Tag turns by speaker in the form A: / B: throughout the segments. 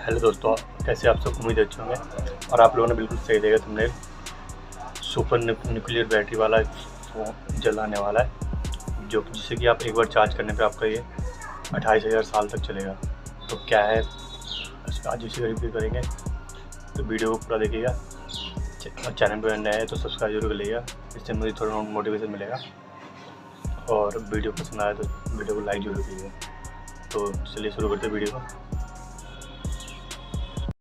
A: Hello दोस्तों, कैसे आप सब? उम्मीद अच्छे होंगे और आप लोगों ने बिल्कुल सही देखा। तुमने सुपर न्यूक्लियर बैटरी वाला फ़ोन जलाने वाला है, जो जिससे कि आप एक बार चार्ज करने पे आपका ये 28,000 साल तक चलेगा। तो क्या है, आज इसी का रिव्यू करेंगे, तो वीडियो को पूरा देखिएगा। और चैनल पर नया है तो सब्सक्राइब जरूर कर लीजिएगा, इससे मुझे थोड़ा मोटिवेशन मिलेगा। और वीडियो पसंद आए तो वीडियो को लाइक जरूर कीजिएगा। तो चलिए शुरू करते हैं वीडियो को।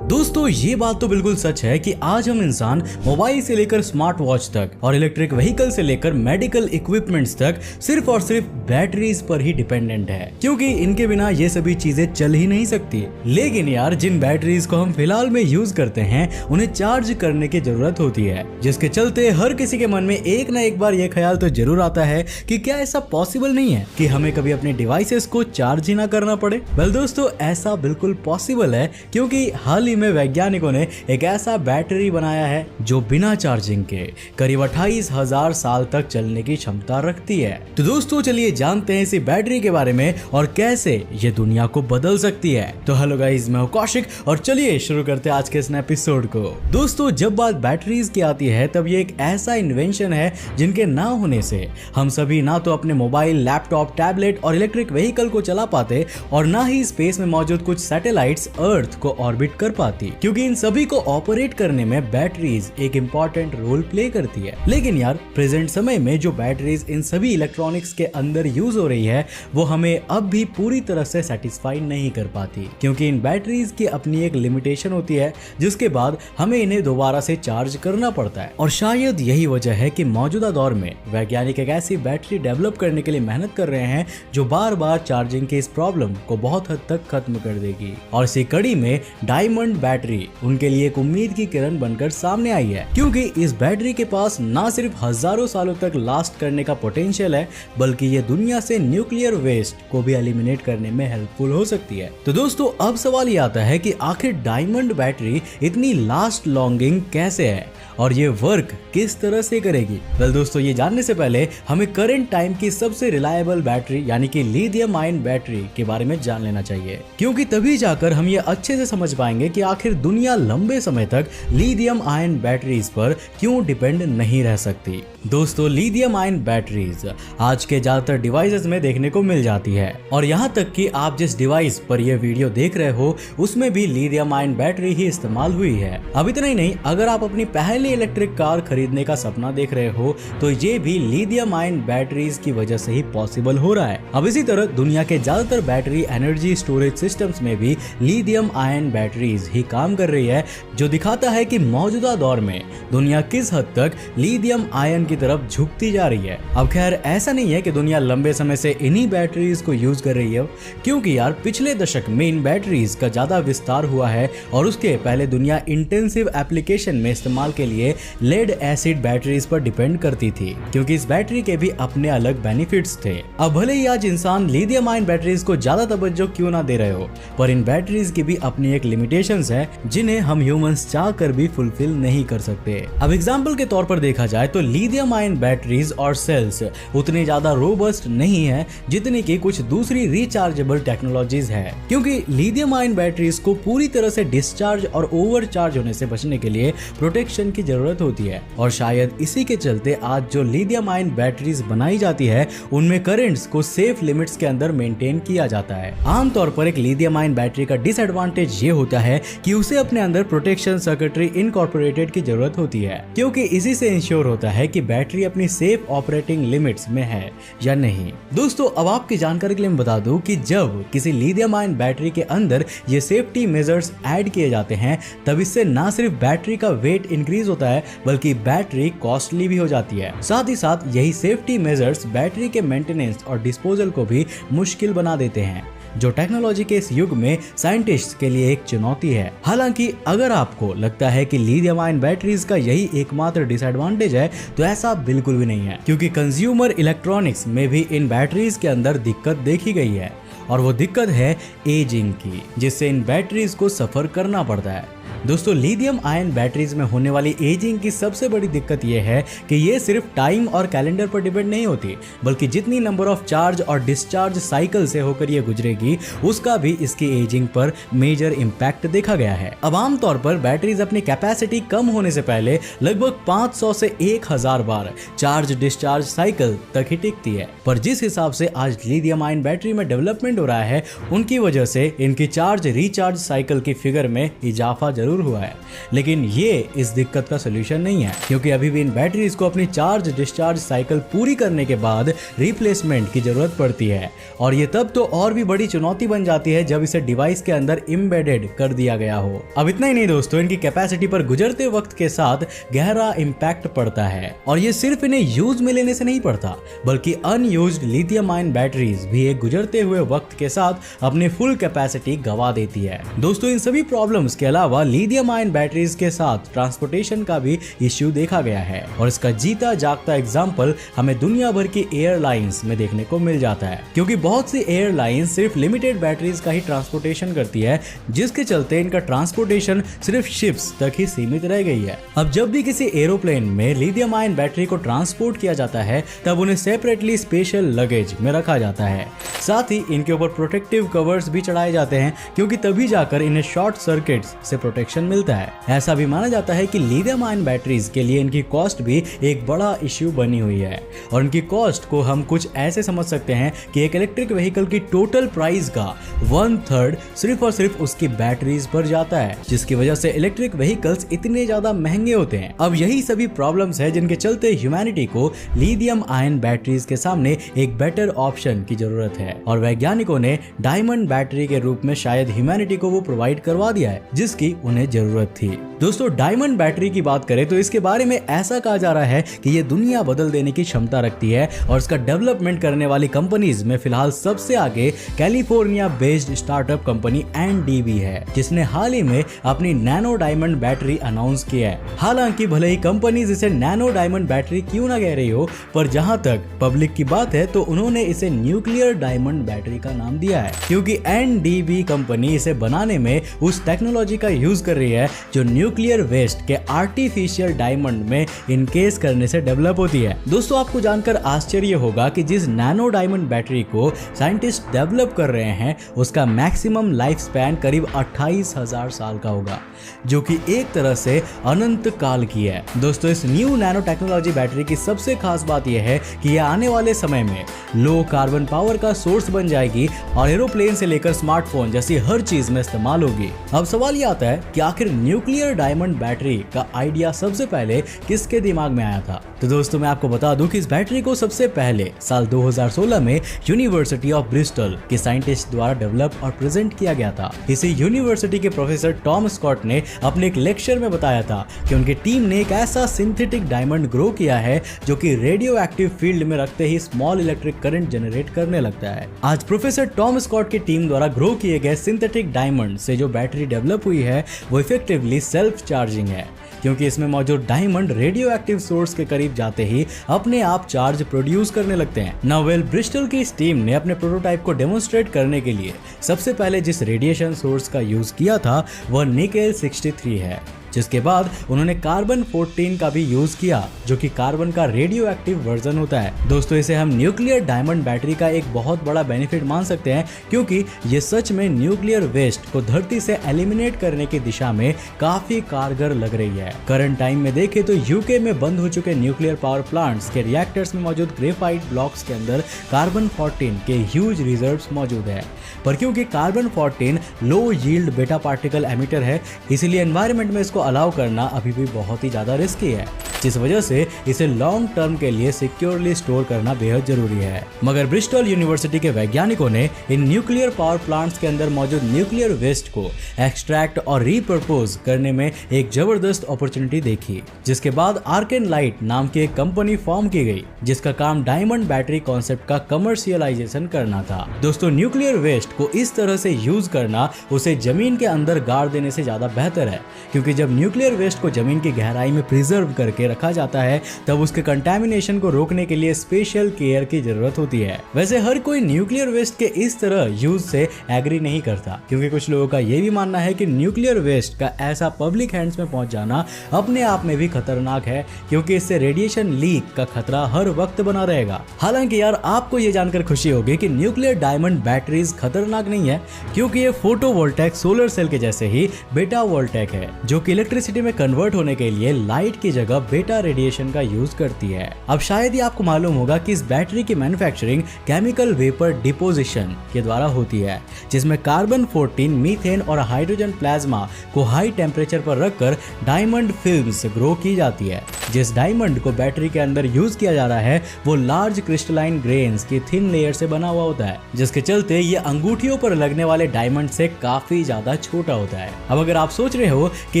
B: दोस्तों ये बात तो बिल्कुल सच है कि आज हम इंसान मोबाइल से लेकर स्मार्ट वॉच तक और इलेक्ट्रिक व्हीकल से लेकर मेडिकल इक्विपमेंट्स तक सिर्फ और सिर्फ बैटरीज पर ही डिपेंडेंट है, क्योंकि इनके बिना ये सभी चीजें चल ही नहीं सकती। लेकिन यार, जिन बैटरीज को हम फिलहाल में यूज करते हैं उन्हें चार्ज करने की जरूरत होती है, जिसके चलते हर किसी के मन में एक ना एक बार ये ख्याल तो जरूर आता है कि क्या ऐसा पॉसिबल नहीं है कि हमें कभी अपने डिवाइसेस को चार्ज ही ना करना पड़े। वेल दोस्तों, ऐसा बिल्कुल पॉसिबल है, क्योंकि हाल ही में वैज्ञानिकों ने एक ऐसा बैटरी बनाया है जो बिना चार्जिंग के करीब 28,000 साल तक चलने की क्षमता रखती है। तो दोस्तों चलिए जानते हैं इसी बैटरी के बारे में और कैसे ये दुनिया को बदल सकती है। तो हेलो गाइस, मैं हूं कौशिक और चलिए शुरू करते हैं आज के इस एपिसोड को। दोस्तों, जब बात बैटरीज की आती है तब ये एक ऐसा इन्वेंशन है जिनके ना होने से हम सभी ना तो अपने मोबाइल, लैपटॉप, टैबलेट और इलेक्ट्रिक व्हीकल को चला पाते और ना ही स्पेस में मौजूद कुछ सैटेलाइट्स अर्थ को ऑर्बिट कर पाती, क्योंकि इन सभी को ऑपरेट करने में बैटरीज एक इंपॉर्टेंट रोल प्ले करती है। लेकिन यार, प्रेजेंट समय में जो बैटरीज इन सभी इलेक्ट्रॉनिक्स के अंदर यूज हो रही है वो हमें अब भी पूरी तरह से सेटिस्फाई नहीं कर पाती, क्योंकि इन बैटरीज की अपनी एक लिमिटेशन होती है, जिसके बाद हमें इन्हें दोबारा से चार्ज करना पड़ता है। और शायद यही वजह है कि मौजूदा दौर में वैज्ञानिक एक ऐसी बैटरी डेवलप करने के लिए मेहनत कर रहे हैं जो बार बार चार्जिंग के इस प्रॉब्लम को बहुत हद तक खत्म कर देगी। और इसी कड़ी में डायमंड बैटरी उनके लिए एक उम्मीद की किरण बनकर सामने आई है, क्योंकि इस बैटरी के पास ना सिर्फ हजारों सालों तक लास्ट करने का पोटेंशियल है, बल्कि ये दुनिया से न्यूक्लियर वेस्ट को भी एलिमिनेट करने में हेल्पफुल हो सकती है। तो दोस्तों, अब सवाल ये आता है कि आखिर डायमंड बैटरी इतनी लास्ट लॉन्गिंग कैसे है और ये वर्क किस तरह से करेगी। वेल दोस्तों, ये जानने से पहले हमें करंट टाइम की सबसे रिलायबल बैटरी यानी कि लिथियम आयन बैटरी के बारे में जान लेना चाहिए, क्योंकि तभी जाकर हम ये अच्छे से समझ पाएंगे कि आखिर दुनिया लंबे समय तक लिथियम आयन बैटरीज पर क्यों डिपेंड नहीं रह सकती। दोस्तों, लिथियम आयन बैटरीज आज के ज्यादातर डिवाइसेस में देखने को मिल जाती है, और यहाँ तक कि आप जिस डिवाइस पर यह वीडियो देख रहे हो उसमें भी लिथियम आयन बैटरी ही इस्तेमाल हुई है। अब इतना ही नहीं, अगर आप अपनी पहली इलेक्ट्रिक कार खरीदने का सपना देख रहे हो तो ये भी लिथियम आयन बैटरीज की वजह से ही पॉसिबल हो रहा है। अब इसी तरह दुनिया के ज्यादातर बैटरी एनर्जी स्टोरेज सिस्टम्स में भी लिथियम आयन बैटरीज ही काम कर रही है, जो दिखाता है कि मौजूदा दौर में दुनिया किस हद तक लिथियम आयन की तरफ झुकती जा रही है। अब खैर, ऐसा नहीं है कि दुनिया लंबे समय से इन्हीं बैटरीज को यूज कर रही है, क्योंकि यार पिछले दशक में इन बैटरीज का ज्यादा विस्तार हुआ है और उसके पहले दुनिया इंटेंसिव एप्लीकेशन में इस्तेमाल के लिए लेड एसिड बैटरीज पर डिपेंड करती थी, क्योंकि इस बैटरी के भी अपने अलग बेनिफिट्स थे। अब भले ही आज इंसान लिथियम आयन बैटरीज को ज्यादा तवज्जो क्यों ना दे रहे हो, पर इन बैटरीज की भी अपनी एक लिमिटेशंस है जिन्हें हम ह्यूमंस चाह कर भी फुलफिल नहीं कर सकते। अब एग्जांपल के तौर पर देखा जाए तो लिथियम आयन बैटरीज और सेल्स उतनी ज्यादा रोबस्ट नहीं है जितनी की कुछ दूसरी रिचार्जेबल टेक्नोलॉजीज है, क्योंकि लिथियम आयन बैटरीज को पूरी तरह से डिस्चार्ज और ओवरचार्ज होने से बचने के लिए प्रोटेक्शन की जरूरत होती है। और शायद इसी के चलते आज जो लिथियम आयन बैटरीज बनाई जाती है उनमें करंट्स को सेफ लिमिट्स के अंदर मेंटेन किया जाता है। आमतौर पर एक लिथियम आयन बैटरी का डिसएडवांटेज ये होता है कि उसे अपने अंदर प्रोटेक्शन सर्किटरी इनकॉर्पोरेटेड की जरूरत होती है, क्योंकि इसी से इंश्योर होता है कि बैटरी अपनी सेफ ऑपरेटिंग लिमिट्स में है या नहीं। दोस्तों, अब आपकी जानकारी के लिए मैं बता दूं कि जब किसी लिथियम आयन बैटरी के अंदर ये सेफ्टी मेजर्स ऐड किए जाते हैं तब इससे ना सिर्फ बैटरी का वेट इंक्रीज होता है बल्कि बैटरी कॉस्टली भी हो जाती है। साथ ही साथ यही सेफ्टी मेजर्स बैटरी के मेंटेनेंस और डिस्पोजल को भी मुश्किल बना देते हैं, जो टेक्नोलॉजी के इस युग में साइंटिस्ट के लिए एक चुनौती है। हालांकि अगर आपको लगता है कि लिथियम आयन बैटरीज का यही एकमात्र डिसएडवांटेज है तो ऐसा बिल्कुल भी नहीं है, क्योंकि कंज्यूमर इलेक्ट्रॉनिक्स में भी इन बैटरीज के अंदर दिक्कत देखी गई है, और वो दिक्कत है एजिंग की, जिससे इन बैटरीज को सफर करना पड़ता है। दोस्तों लिथियम आयन बैटरीज में होने वाली एजिंग की सबसे बड़ी दिक्कत यह है कि ये सिर्फ टाइम और कैलेंडर पर डिपेंड नहीं होती, बल्कि जितनी नंबर ऑफ चार्ज और डिस्चार्ज साइकिल से होकर ये गुजरेगी उसका भी इसकी एजिंग पर मेजर इंपैक्ट देखा गया है। अब आमतौर पर बैटरीज अपनी कैपेसिटी कम होने से पहले लगभग 500 से 1000 बार चार्ज डिस्चार्ज साइकिल तक ही टिकती है, पर जिस हिसाब से आज लिथियम आयन बैटरी में डेवलपमेंट हो रहा है उनकी वजह से इनकी चार्ज रिचार्ज साइकिल की फिगर में इजाफा जरूर हुआ है। लेकिन ये इस दिक्कत का सोल्यूशन नहीं है, क्योंकि अभी भी इन बैटरीज को अपनी चार्ज डिस्चार्ज साइकिल पूरी करने के बाद रिप्लेसमेंट की जरूरत पड़ती है, और ये तब तो और भी बड़ी चुनौती बन जाती है जब इसे डिवाइस के अंदर एम्बेडेड कर दिया गया हो। अब इतना ही नहीं दोस्तों, इनकी कैपेसिटी पर गुजरते वक्त के साथ गहरा इंपैक्ट पड़ता है, और ये सिर्फ इन्हें यूज में लेने से नहीं पड़ता, बल्कि अनयूज्ड लिथियम आयन बैटरीज भी एक गुजरते हुए वक्त के साथ अपनी फुल कैपेसिटी गवा देती है। दोस्तों इन सभी प्रॉब्लम्स के अलावा लिथियम आयन बैटरीज के साथ ट्रांसपोर्टेशन का भी इश्यू देखा गया है, और इसका जीता जागता एग्जांपल हमें दुनिया भर की एयरलाइंस में देखने को मिल जाता है, क्योंकि बहुत सी एयरलाइंस सिर्फ लिमिटेड बैटरीज का ही ट्रांसपोर्टेशन करती है, जिसके चलते इनका ट्रांसपोर्टेशन सिर्फ शिप्स तक ही सीमित रह गई है। अब जब भी किसी एरोप्लेन में लिथियम आयन बैटरी को ट्रांसपोर्ट किया जाता है तब उन्हें सेपरेटली स्पेशल लगेज में रखा जाता है, साथ ही इनके ऊपर प्रोटेक्टिव कवर्स भी चढ़ाए जाते हैं, क्योंकि तभी जाकर इन्हें शॉर्ट सर्किट्स से प्रोटेक्शन मिलता है। ऐसा भी माना जाता है कि लिथियम आयन बैटरीज के लिए इनकी कॉस्ट भी एक बड़ा इश्यू बनी हुई है, और इनकी कॉस्ट को हम कुछ ऐसे समझ सकते हैं कि एक इलेक्ट्रिक व्हीकल की टोटल प्राइस का 1/3 सिर्फ और सिर्फ उसकी बैटरीज पर जाता है, जिसकी वजह से इलेक्ट्रिक व्हीकल्स इतने ज्यादा महंगे होते हैं। अब यही सभी प्रॉब्लम्स है जिनके चलते ह्यूमैनिटी को लिथियम आयन बैटरीज के सामने एक बेटर ऑप्शन की जरूरत है, और वैज्ञानिकों ने डायमंड बैटरी के रूप में शायद ह्यूमैनिटी को वो प्रोवाइड करवा दिया है जिसकी उन्हें जरूरत थी। दोस्तों डायमंड बैटरी की बात करें तो इसके बारे में ऐसा कहा जा रहा है कि ये दुनिया बदल देने की क्षमता रखती है, और इसका डेवलपमेंट करने वाली कंपनीज में फिलहाल सबसे आगे California based startup company NDB है, जिसने हाल ही में अपनी नैनो डायमंड बैटरी अनाउंस किया है। हालांकि भले ही कंपनीज इसे नैनो डायमंड बैटरी क्यों ना कह रही हो, पर जहां तक पब्लिक की बात है तो उन्होंने इसे न्यूक्लियर डायमंड बैटरी का नाम दिया है, क्योंकि NDB कंपनी इसे बनाने में उस टेक्नोलॉजी का यूज कर रही है जो न्यूक्लियर वेस्ट के आर्टिफिशियल डायमंड में इनकेस करने से डेवलप होती है। दोस्तों आपको जानकर आश्चर्य होगा कि जिस नैनो डायमंड बैटरी को साइंटिस्ट डेवलप कर रहे हैं उसका मैक्सिमम लाइफ स्पैन करीब 28,000 साल का होगा, जो कि एक तरह से अनंत काल की है। दोस्तों इस न्यू नैनो टेक्नोलॉजी बैटरी की सबसे खास बात यह है कि यह आने वाले समय में लो कार्बन पावर का सोर्स बन जाएगी और एरोप्लेन से लेकर स्मार्टफोन जैसी हर चीज में इस्तेमाल होगी। अब सवाल यह आता है कि आखिर न्यूक्लियर डायमंड बैटरी का आइडिया सबसे पहले किसके दिमाग में आया था? तो दोस्तों मैं आपको बता दूं कि इस बैटरी को सबसे पहले साल 2016 में यूनिवर्सिटी ऑफ ब्रिस्टल के साइंटिस्ट द्वारा डेवलप और प्रेजेंट किया गया था। इसी यूनिवर्सिटी के प्रोफेसर टॉम स्कॉट ने अपने एक लेक्चर में बताया था कि उनकी टीम ने एक ऐसा सिंथेटिक डायमंड ग्रो किया है जो कि रेडियो एक्टिव फील्ड में रखते ही स्मॉल इलेक्ट्रिक करंट जनरेट करने लगता है। आज प्रोफेसर टॉम स्कॉट की टीम द्वारा ग्रो किए गए सिंथेटिक डायमंड से जो बैटरी डेवलप हुई है वो इफेक्टिवली सेल्फ चार्जिंग है, क्योंकि इसमें मौजूद डायमंड रेडियो एक्टिव सोर्स के करीब जाते ही अपने आप चार्ज प्रोड्यूस करने लगते हैं। नाउ ब्रिस्टल की इस टीम ने अपने प्रोटोटाइप को डेमोन्स्ट्रेट करने के लिए सबसे पहले जिस रेडिएशन सोर्स का यूज किया था वह निकेल 63 है, जिसके बाद उन्होंने कार्बन 14 का भी यूज किया जो कि कार्बन का रेडियो एक्टिव वर्जन होता है। दोस्तों इसे हम न्यूक्लियर डायमंड बैटरी का एक बहुत बड़ा बेनिफिट मान सकते हैं, क्योंकि ये सच में न्यूक्लियर वेस्ट को धरती से एलिमिनेट करने की दिशा में काफी कारगर लग रही है। करंट टाइम में देखें तो यूके में बंद हो चुके न्यूक्लियर पावर प्लांट्स के रिएक्टर्स में मौजूद ग्रेफाइट ब्लॉक्स के अंदर कार्बन 14 के ह्यूज रिजर्व्स मौजूद है, पर क्योंकि कार्बन 14 लो यील्ड बेटा पार्टिकल एमिटर है, इसीलिए एनवायरनमेंट में इसको अलाउ करना अभी भी बहुत ही ज्यादा रिस्की है, जिस वजह से इसे लॉन्ग टर्म के लिए सिक्योरली स्टोर करना बेहद जरूरी है। मगर ब्रिस्टल यूनिवर्सिटी के वैज्ञानिकों ने इन न्यूक्लियर पावर प्लांट्स के अंदर मौजूद न्यूक्लियर वेस्ट को एक्सट्रैक्ट और रीपर्पोज करने में एक जबरदस्त अपॉर्चुनिटी देखी, जिसके बाद आर्केन लाइट नाम की एक कंपनी फॉर्म की गई जिसका काम डायमंड बैटरी कॉन्सेप्ट का कमर्शियलाइजेशन करना था। दोस्तों न्यूक्लियर वेस्ट को इस तरह से यूज करना उसे जमीन के अंदर गाड़ देने से ज्यादा बेहतर है, क्योंकि जब न्यूक्लियर वेस्ट को जमीन की गहराई में प्रिजर्व करके रखा जाता है तब उसके कंटामिनेशन को रोकने के लिए स्पेशल केयर की जरूरत होती है। वैसे हर कोई न्यूक्लियर वेस्ट के इस तरह यूज से एग्री नहीं करता, क्योंकि कुछ लोगों का ये भी मानना है कि न्यूक्लियर वेस्ट का ऐसा पब्लिक हैंड्स में पहुंच जाना अपने आप में भी खतरनाक है, क्योंकि इससे रेडिएशन लीक का खतरा हर वक्त बना रहेगा। हालांकि यार आपको ये जानकर खुशी होगी कि न्यूक्लियर डायमंड बैटरीज खतरनाक नहीं है, क्योंकि ये फोटोवोल्टेक सोलर सेल के जैसे ही बेटा वोल्टेक है, जो कि इलेक्ट्रिसिटी में कन्वर्ट होने के लिए लाइट की जगह बेटा रेडिएशन का यूज करती है। अब शायद ही आपको मालूम होगा कि इस बैटरी की मैन्युफैक्चरिंग केमिकल वेपर डिपोजिशन के द्वारा होती है, जिसमें कार्बन 14, मीथेन और हाइड्रोजन प्लाज्मा को हाई टेम्परेचर पर रखकर डायमंड फिल्म्स ग्रो की जाती है। जिस डायमंड को बैटरी के अंदर यूज किया जा रहा है वो लार्ज क्रिस्टलाइन ग्रेन्स की थिन लेयर से बना हुआ होता है, जिसके चलते ये अंगूठियों पर लगने वाले डायमंड से काफी ज्यादा छोटा होता है। अब अगर आप सोच रहे हो कि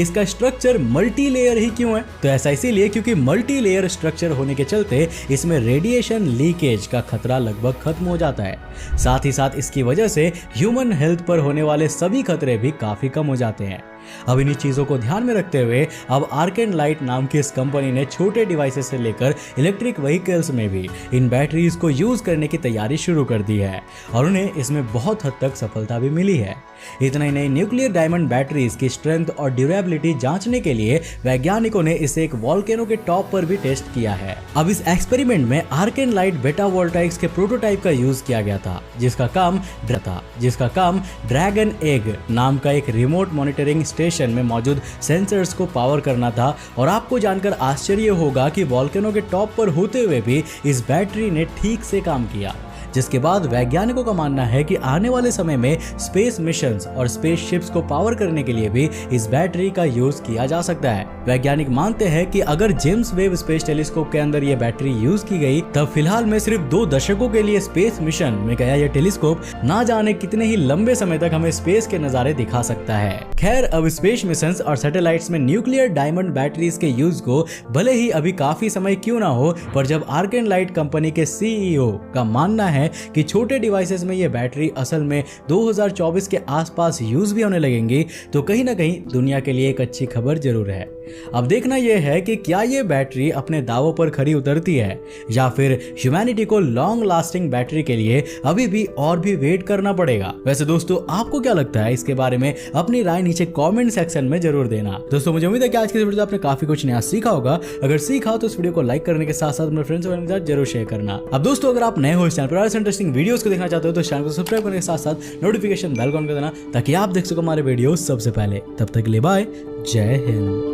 B: इसका स्ट्रक्चर मल्टी लेयर ही क्यों है, तो ऐसा इसीलिए क्योंकि मल्टी लेयर स्ट्रक्चर होने के चलते इसमें रेडिएशन लीकेज का खतरा लगभग खत्म हो जाता है। साथ ही साथ इसकी वजह से ह्यूमन हेल्थ पर होने वाले सभी खतरे भी काफी कम हो जाते हैं। अब इन्हीं चीजों को ध्यान में रखते हुए अब आर्केन लाइट नाम की इस कंपनी ने छोटे डिवाइसेस से लेकर इलेक्ट्रिक व्हीकल्स में भी इन बैटरीज को यूज करने की तैयारी शुरू कर दी है और उन्हें इसमें बहुत हद तक सफलता भी मिली है। इतना ही नहीं, न्यूक्लियर डायमंड बैटरीज की स्ट्रेंथ और ड्यूरेबिलिटी जांचने के लिए वैज्ञानिकों ने इसे एक वॉल्केनो के टॉप पर भी टेस्ट किया है। अब इस एक्सपेरिमेंट में आर्केन लाइट बेटा वोल्टाइक्स के प्रोटोटाइप का यूज किया गया था, जिसका काम ड्रैगन एग नाम का एक रिमोट मॉनिटरिंग स्टेशन में मौजूद सेंसर्स को पावर करना था। और आपको जानकर आश्चर्य होगा कि वॉल्केनो के टॉप पर होते हुए भी इस बैटरी ने ठीक से काम किया, जिसके बाद वैज्ञानिकों का मानना है कि आने वाले समय में स्पेस मिशंस और स्पेस शिप्स को पावर करने के लिए भी इस बैटरी का यूज किया जा सकता है। वैज्ञानिक मानते हैं कि अगर जेम्स वेब स्पेस टेलीस्कोप के अंदर यह बैटरी यूज की गई तब फिलहाल में सिर्फ 2 दशकों के लिए स्पेस मिशन में गया यह टेलीस्कोप ना जाने कितने ही लंबे समय तक हमें स्पेस के नजारे दिखा सकता है। खैर, अब स्पेस मिशंस और सैटेलाइट्स में न्यूक्लियर डायमंड बैटरीज के यूज को भले ही अभी काफी समय क्यों ना हो, पर जब आर्केन लाइट कंपनी के CEO का मानना है कि छोटे डिवाइसेस में ये बैटरी असल में 2024 के आसपास यूज भी होने लगेंगी, तो कहीं ना कहीं दुनिया के लिए एक अच्छी खबर जरूर है। अब देखना यह है कि क्या ये बैटरी अपने दावों पर खरी उतरती है या फिर ह्यूमैनिटी को लॉन्ग लास्टिंग बैटरी के लिए अभी भी और भी वेट करना पड़ेगा। वैसे दोस्तों, आपको क्या लगता है इसके बारे में? अपनी राय नीचे कमेंट सेक्शन में जरूर देना। दोस्तों, मुझे उम्मीद है कि आज की वीडियो से आपने काफी कुछ नया सीखा होगा। अगर सीखा तो इस वीडियो को लाइक करने के साथ साथ अपने फ्रेंड्स के साथ जरूर शेयर करना। अब दोस्तों, अगर आप नए हो इस चैनल पर इंटरेस्टिंग वीडियोस को देखना चाहते हो तो चैनल को सब्सक्राइब करने के साथ साथ नोटिफिकेशन बेल ऑन कर देना, ताकि आप देख सको हमारे वीडियो सबसे पहले। तब तक के लिए बाय, जय हिंद।